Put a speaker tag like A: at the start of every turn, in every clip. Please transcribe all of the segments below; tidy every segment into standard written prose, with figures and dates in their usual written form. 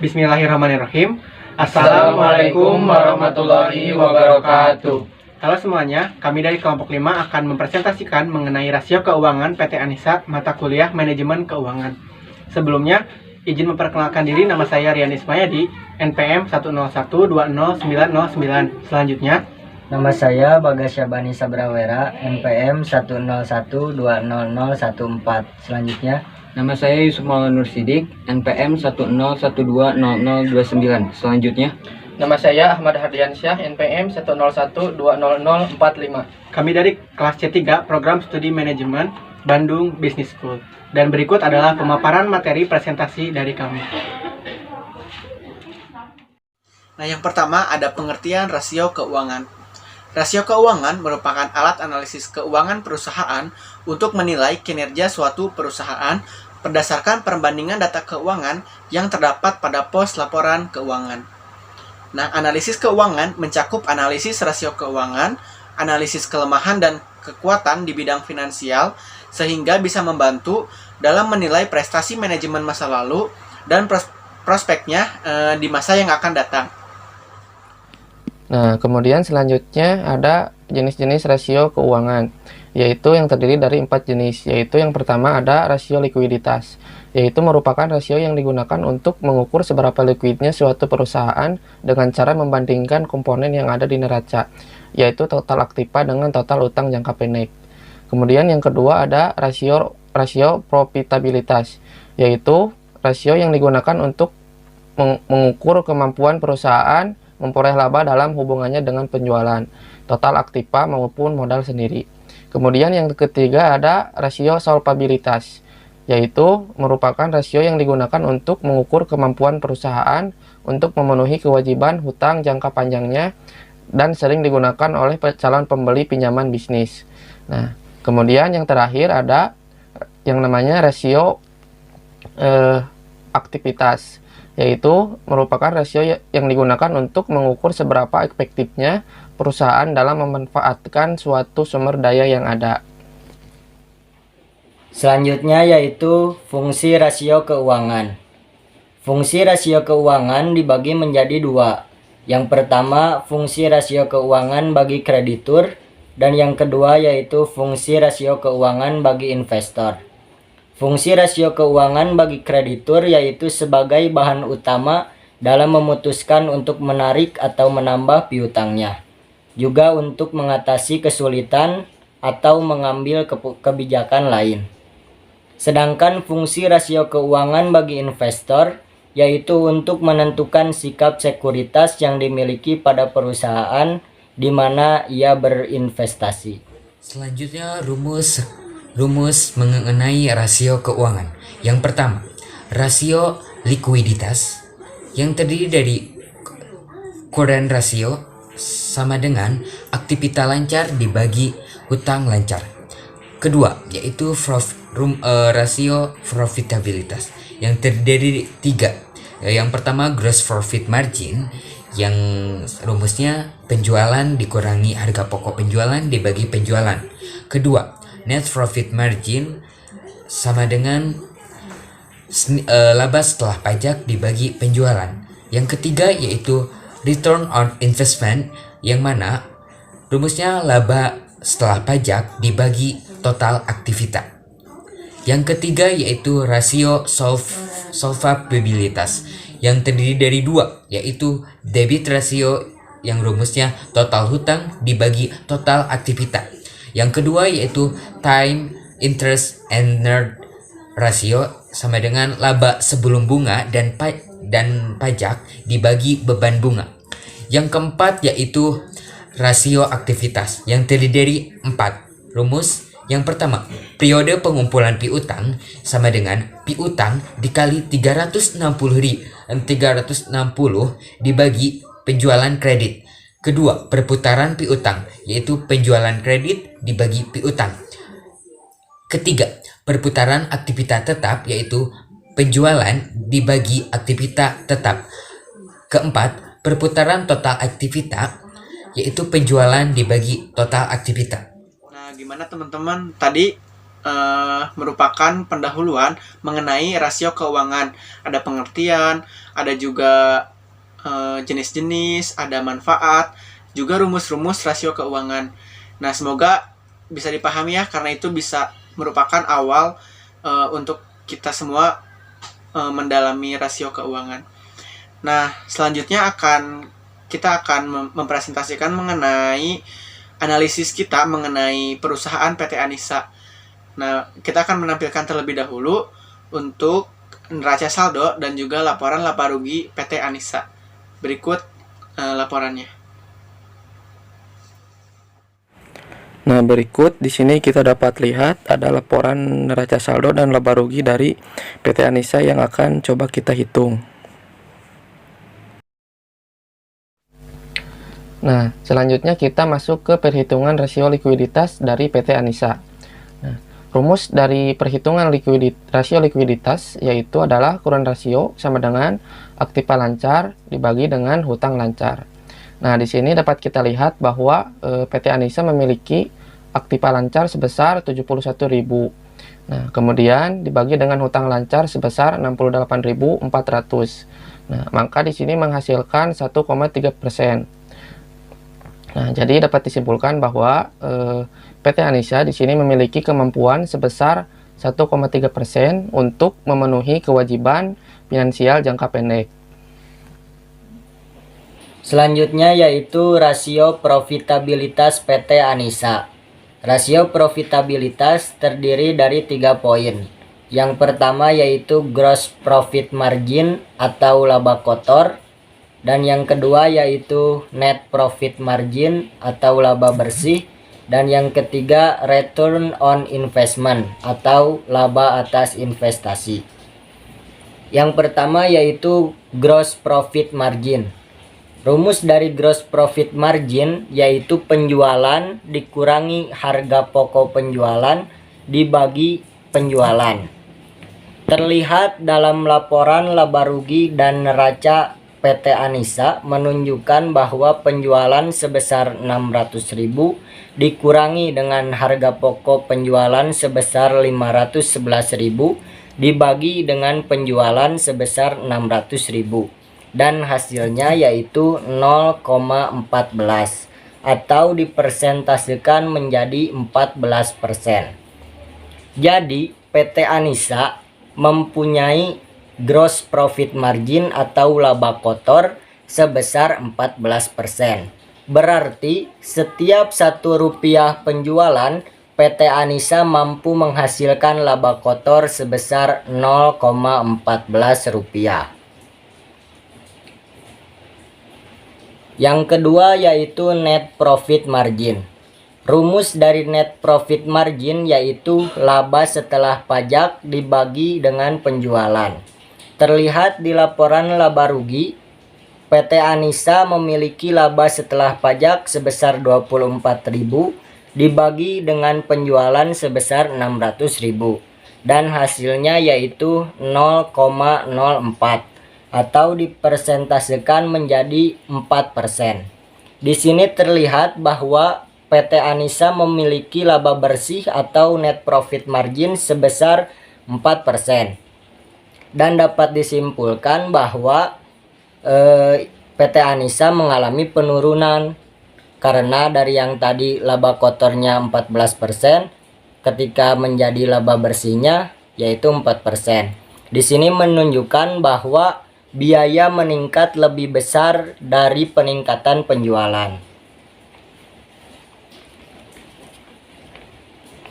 A: Bismillahirrahmanirrahim.
B: Assalamualaikum warahmatullahi wabarakatuh.
A: Halo semuanya, kami dari kelompok 5 akan mempresentasikan mengenai rasio keuangan PT Anissa mata kuliah Manajemen Keuangan. Sebelumnya, izin memperkenalkan diri, nama saya Rian Ismayadi, NPM 101209009. Selanjutnya,
C: nama saya Bagas Syabani Sabrawera, NPM 101200014. Selanjutnya,
B: Nama saya Yusuf Maulana Nur Sidik, NPM 101200029. Selanjutnya,
D: nama saya Ahmad Hardiansyah, NPM 101200045.
A: kami dari kelas C3 Program Studi Manajemen Bandung Business School. Dan berikut adalah pemaparan materi presentasi dari kami. Nah, yang pertama ada pengertian rasio keuangan. Rasio keuangan merupakan alat analisis keuangan perusahaan untuk menilai kinerja suatu perusahaan berdasarkan perbandingan data keuangan yang terdapat pada pos laporan keuangan. Nah, analisis keuangan mencakup analisis rasio keuangan, analisis kelemahan dan kekuatan di bidang finansial, sehingga bisa membantu dalam menilai prestasi manajemen masa lalu dan prospeknya di masa yang akan datang.
E: Nah, kemudian selanjutnya ada jenis-jenis rasio keuangan, yaitu yang terdiri dari 4 jenis, yaitu yang pertama ada rasio likuiditas, yaitu merupakan rasio yang digunakan untuk mengukur seberapa likuidnya suatu perusahaan dengan cara membandingkan komponen yang ada di neraca, yaitu total aktiva dengan total utang jangka pendek. Kemudian yang kedua ada rasio profitabilitas, yaitu rasio yang digunakan untuk mengukur kemampuan perusahaan memperoleh laba dalam hubungannya dengan penjualan, total aktiva maupun modal sendiri. Kemudian yang ketiga ada rasio solvabilitas, yaitu merupakan rasio yang digunakan untuk mengukur kemampuan perusahaan untuk memenuhi kewajiban hutang jangka panjangnya dan sering digunakan oleh calon pembeli pinjaman bisnis. Nah, kemudian yang terakhir ada yang namanya rasio aktivitas, yaitu merupakan rasio yang digunakan untuk mengukur seberapa efektifnya perusahaan dalam memanfaatkan suatu sumber daya yang ada.
C: selanjutnya yaitu fungsi rasio keuangan. Fungsi rasio keuangan dibagi menjadi 2. Yang pertama, fungsi rasio keuangan bagi kreditur, dan yang kedua yaitu fungsi rasio keuangan bagi investor. Fungsi rasio keuangan bagi kreditur yaitu sebagai bahan utama dalam memutuskan untuk menarik atau menambah piutangnya, juga untuk mengatasi kesulitan atau mengambil kebijakan lain. Sedangkan fungsi rasio keuangan bagi investor yaitu untuk menentukan sikap sekuritas yang dimiliki pada perusahaan di mana ia berinvestasi.
F: Selanjutnya rumus mengenai rasio keuangan. Yang pertama, rasio likuiditas yang terdiri dari current rasio sama dengan aktivitas lancar dibagi hutang lancar. Kedua, yaitu rasio profitabilitas yang terdiri dari 3. Yang pertama, gross profit margin yang rumusnya penjualan dikurangi harga pokok penjualan dibagi penjualan. Kedua, net profit margin sama dengan laba setelah pajak dibagi penjualan. Yang ketiga yaitu return on investment, yang mana rumusnya laba setelah pajak dibagi total aktivitas. Yang ketiga yaitu rasio solvabilitas yang terdiri dari 2, yaitu debit ratio yang rumusnya total hutang dibagi total aktivitas. Yang kedua yaitu time interest earned ratio sama dengan laba sebelum bunga dan pajak dibagi beban bunga. Yang keempat yaitu rasio aktivitas yang terdiri dari 4. Rumus yang pertama, periode pengumpulan piutang sama dengan piutang dikali 360 dibagi penjualan kredit. Kedua, perputaran piutang, yaitu penjualan kredit dibagi piutang. Ketiga, perputaran aktivitas tetap, yaitu penjualan dibagi aktivitas tetap. Keempat, perputaran total aktivitas, yaitu penjualan dibagi total aktivitas.
A: Nah, gimana teman-teman? Tadi merupakan pendahuluan mengenai rasio keuangan. Ada pengertian, ada juga jenis-jenis, ada manfaat, juga rumus-rumus rasio keuangan. Nah, semoga bisa dipahami ya, karena itu bisa merupakan awal untuk kita semua mendalami rasio keuangan. Nah, selanjutnya kita akan mempresentasikan mengenai analisis kita mengenai perusahaan PT Anissa. Nah, kita akan menampilkan terlebih dahulu untuk neraca saldo dan juga laporan laba rugi PT Anissa. Berikut laporannya.
E: Nah, berikut di sini kita dapat lihat ada laporan neraca saldo dan laba rugi dari PT Anissa yang akan coba kita hitung. Nah, selanjutnya kita masuk ke perhitungan rasio likuiditas dari PT Anissa. Nah, rumus dari perhitungan rasio likuiditas yaitu adalah kurun rasio sama dengan aktiva lancar dibagi dengan hutang lancar. Nah, di sini dapat kita lihat bahwa PT Anissa memiliki aktiva lancar sebesar 71.000. Nah, kemudian dibagi dengan hutang lancar sebesar 68.400. Nah, maka di sini menghasilkan 1,3%. Nah, jadi dapat disimpulkan bahwa PT Anissa di sini memiliki kemampuan sebesar 1,3% untuk memenuhi kewajiban finansial jangka pendek.
C: Selanjutnya yaitu rasio profitabilitas PT Anissa. Rasio profitabilitas terdiri dari 3 poin. Yang pertama yaitu gross profit margin atau laba kotor. Dan yang kedua yaitu net profit margin atau laba bersih. Dan yang ketiga return on investment atau laba atas investasi. Yang pertama yaitu gross profit margin. Rumus dari gross profit margin yaitu penjualan dikurangi harga pokok penjualan dibagi penjualan. Terlihat dalam laporan laba rugi dan neraca PT Anissa menunjukkan bahwa penjualan sebesar 600.000 dikurangi dengan harga pokok penjualan sebesar 511.000 dibagi dengan penjualan sebesar 600.000 dan hasilnya yaitu 0,14 atau dipersentasekan menjadi 14%. Jadi PT Anissa mempunyai gross profit margin atau laba kotor sebesar 14%. Berarti setiap Rp1 penjualan PT Anissa mampu menghasilkan laba kotor sebesar Rp0,14. Yang kedua yaitu net profit margin. Rumus dari net profit margin yaitu laba setelah pajak dibagi dengan penjualan. Terlihat di laporan laba rugi, PT Anissa memiliki laba setelah pajak sebesar 24.000 dibagi dengan penjualan sebesar 600.000 dan hasilnya yaitu 0,04 atau dipersentasekan menjadi 4%. Di sini terlihat bahwa PT Anissa memiliki laba bersih atau net profit margin sebesar 4%. Dan dapat disimpulkan bahwa PT Anissa mengalami penurunan karena dari yang tadi laba kotornya 14%, ketika menjadi laba bersihnya yaitu 4%. Di sini menunjukkan bahwa biaya meningkat lebih besar dari peningkatan penjualan.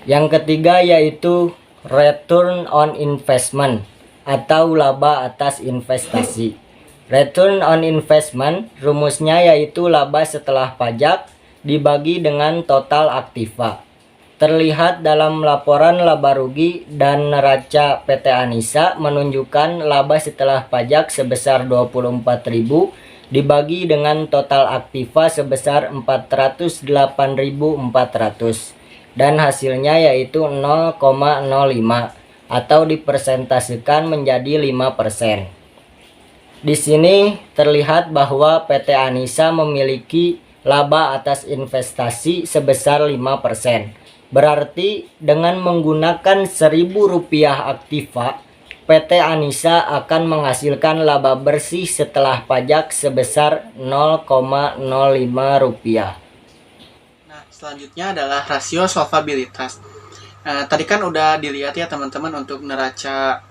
C: Yang ketiga yaitu return on investment atau laba atas investasi. Return on investment rumusnya yaitu laba setelah pajak dibagi dengan total aktiva. Terlihat dalam laporan laba rugi dan neraca PT Anissa menunjukkan laba setelah pajak sebesar 24.000 dibagi dengan total aktiva sebesar 408.400 dan hasilnya yaitu 0,05 atau dipersentasekan menjadi 5%. Di sini terlihat bahwa PT Anissa memiliki laba atas investasi sebesar 5%. Berarti dengan menggunakan Rp1.000 aktiva, PT Anissa akan menghasilkan laba bersih setelah pajak sebesar Rp0,05.
A: Nah, selanjutnya adalah rasio solvabilitas. Tadi kan udah dilihat ya teman-teman untuk neraca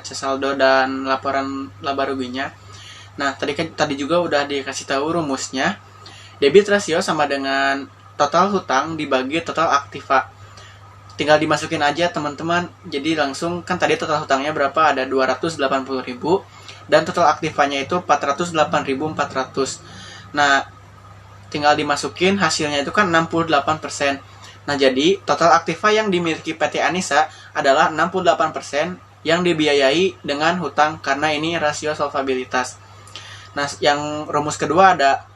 A: saldo dan laporan laba ruginya. Nah, tadi juga udah dikasih tahu rumusnya. Debit rasio sama dengan total hutang dibagi total aktiva. Tinggal dimasukin aja teman-teman. Jadi langsung kan tadi total hutangnya berapa? Ada 280.000 dan total aktivanya itu 408.400. Nah, tinggal dimasukin hasilnya itu kan 68%. Nah, jadi total aktiva yang dimiliki PT Anissa adalah 68% yang dibiayai dengan hutang karena ini rasio solvabilitas. Nah, yang rumus kedua ada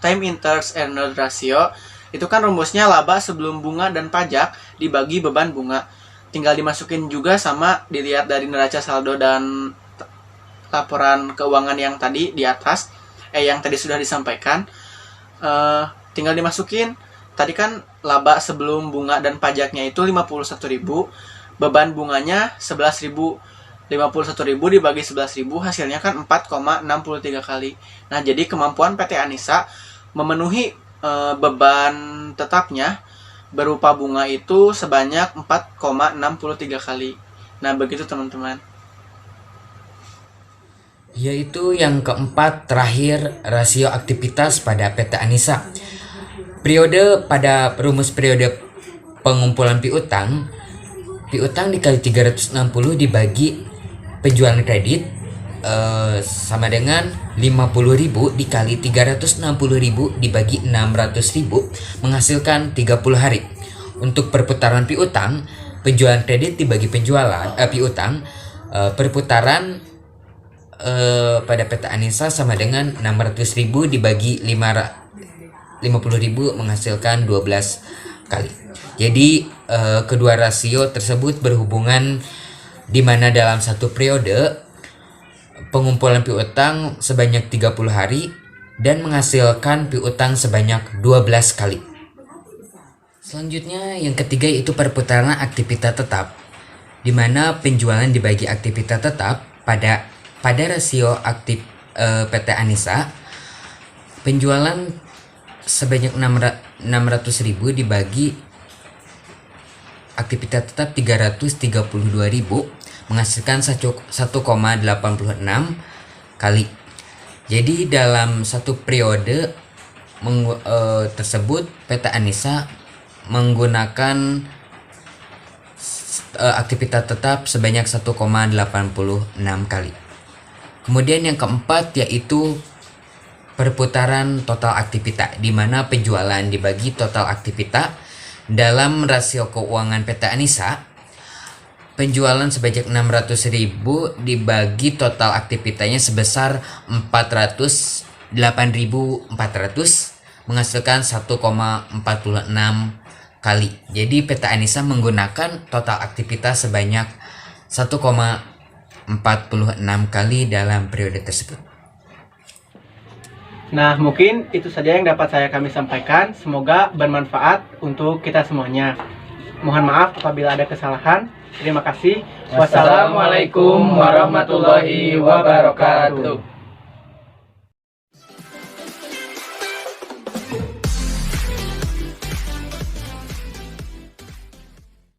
A: time interest earned ratio. Itu kan rumusnya laba sebelum bunga dan pajak dibagi beban bunga. Tinggal dimasukin juga sama dilihat dari neraca saldo dan laporan keuangan yang tadi di atas, yang tadi sudah disampaikan. Tinggal dimasukin. Tadi kan laba sebelum bunga dan pajaknya itu 51.000, beban bunganya 11.000. 51.000 dibagi 11.000 hasilnya kan 4,63 kali. Nah, jadi kemampuan PT Anissa memenuhi beban tetapnya berupa bunga itu sebanyak 4,63 kali. Nah, begitu teman-teman.
F: Yaitu yang keempat terakhir rasio aktivitas pada PT Anissa. Pada rumus periode pengumpulan piutang dikali 360 dibagi penjualan kredit sama dengan 50.000 dikali 360.000 dibagi 600.000 menghasilkan 30 hari. Untuk perputaran piutang, penjualan kredit dibagi piutang, perputaran pada PT Anissa sama dengan 600.000 dibagi 50.000 menghasilkan 12 kali. Jadi kedua rasio tersebut berhubungan di mana dalam satu periode pengumpulan piutang sebanyak 30 hari dan menghasilkan piutang sebanyak 12 kali. Selanjutnya yang ketiga yaitu perputaran aktivitas tetap, di mana penjualan dibagi aktivitas tetap pada rasio aktif PT Anissa, penjualan sebanyak 600.000 dibagi aktivitas tetap 332.000 menghasilkan 1,86 kali. Jadi dalam satu periode tersebut PT Anissa menggunakan aktivitas tetap sebanyak 1,86 kali. Kemudian yang keempat yaitu perputaran total aktivitas, di mana penjualan dibagi total aktivitas. Dalam rasio keuangan PT Anissa, penjualan sebanyak 600.000 dibagi total aktivitasnya sebesar 408.400 menghasilkan 1,46 kali. Jadi PT Anissa menggunakan total aktivitas sebanyak 1,46 kali dalam periode tersebut.
A: Nah, mungkin itu saja yang dapat kami sampaikan. Semoga bermanfaat untuk kita semuanya. Mohon maaf apabila ada kesalahan. Terima kasih.
D: Wassalamualaikum warahmatullahi wabarakatuh.